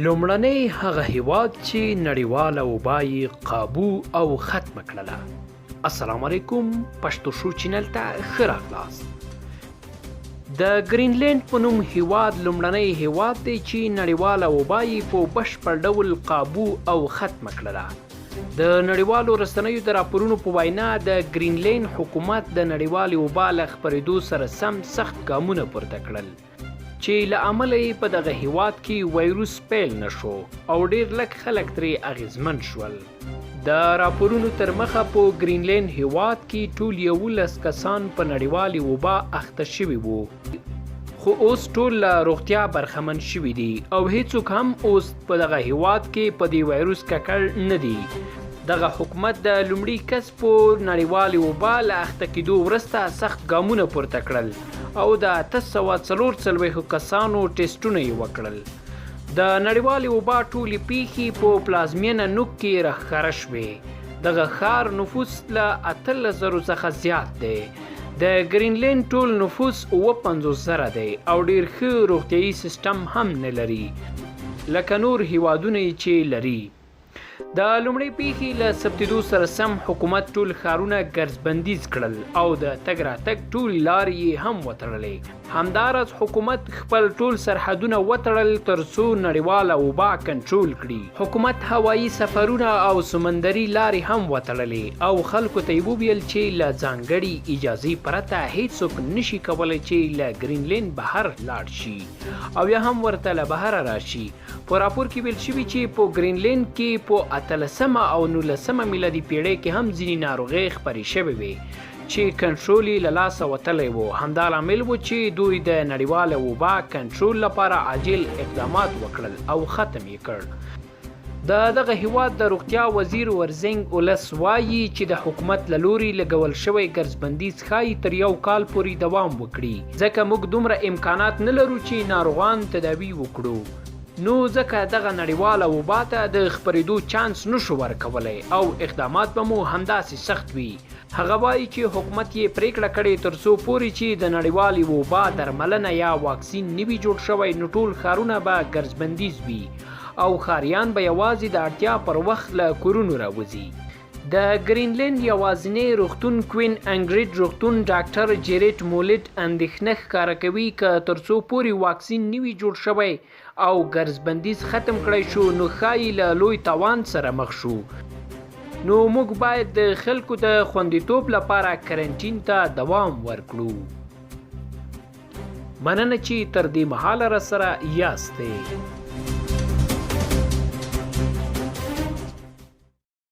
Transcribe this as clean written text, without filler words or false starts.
لومړنی هغه هیواد چې نړیواله وبا یې قابو او ختمه کړله. السلام علیکم، پښتو شو چینل ته ښه راغلاست. د ګرینلینډ په نوم هیواد لومړنی هیواد دی چې نړیواله وبا یې په بشپړ ډول قابو او ختمه کړله. د نړیوالو رسنیو د راپورونو په وینا د ګرینلینډ حکومت د نړیوالې وبا له خپرېدو سره سم سخت ګامونه پورته کړل چې له امله یې په دغه هیواد کې وایروس پیل نشو او ډېر لږ خلک ترې اغېزمن شول. د راپورونو تر مخه په ګرینلینډ هیواد کې ټول 11 کسان په نړیوالې وبا اخته شوي وو، خو اوس ټول له روغتیا برخمن شوي دي او هیڅوک هم اوس په دغه هیواد کې په دې وایروس ککړ نه دي. دغه حکومت د لومړي کس په نړیوالې وبا له اخته کېدو وروسته سخت ګامونه پورته کړل او د 844 کسانو ټیسټونه یې وکړل. د نړیوالې وبا ټولې پیښې په پلازمینه نوک کې راښکاره شوې. دغه ښار نفوس له 8000 څخه زیات دی. د ګرینلینډ ټول نفوس 55,000 دی او ډېر ښه روغتیایي سیستم هم نه لري لکه نور هیوادونه یې چې لري. د لومړۍ پیښې له ثبتېدو سره سم حکومت ټول ښارونه ګرځبندیز کړل او د تګ راتګ ټول لارې یې هم وتړلې. همداراز حکومت خپل ټول سرحدونه وتړل تر څو نړیواله وبا کنټرول کړي. حکومت هوایي سفرونه او سمندري لارې هم وتړلې او خلکو ته یې وویل چې له ځانګړې اجازې پرته هیڅوک نشي کولی چې له ګرینلینډ بهر لاړ شي او یا هم ورته له بهره راشي. په راپور کې ویل شوي چې په ګرینلینډ کې په 18 او 19 میلادي پیړۍ کې هم ځینې ناروغۍ خپرې شوې وې چې کنټرول یې له لاسه وتلی و. همدا لامل و چې دوی د نړیواله وبا کنټرول لپاره عاجل اقدامات وکړل او ختم یې کړ. د دغه هیواد د روغتیا وزیر ورزنګ اولس وایي چې د حکومت له لوري لګول شوی ګرځبندیز ښایي تر 1 کال پورې دوام وکړي، ځکه موږ دومره امکانات نه لرو چې ناروغان تداوي وکړو. نو ځکه دغه نړیواله وبا ته د خپرېدو چانس نشو ورکولی او اقدامات به مو همداسې سخت وي. هغه وایي چې حکومت یې پریکړه کړې تر څو پورې چې د نړیوالې وبا درملنه یا واکسین نه وي جوړ شوی نو ټول ښارونه به ګرځبندیز وي او ښاریان به یوازې د اړتیا پر وخت له کورونو راوځي. د ګرینلینډ یوازینی روغتون کوین انګریډ روغتون ډاکټر جیریټ مولټ اندېښنه ښکاره کوي که تر څو پورې واکسین نه وي جوړ شوی او ګرځبندیز ختم کړی شو نو ښایي له لوی تاوان سره مخ شو. نو موږ باید د خلکو د خوندیتوب لپاره کرنټین ته دوام ورکړو. مننه چې تر دې مهاله راسره یاستئ.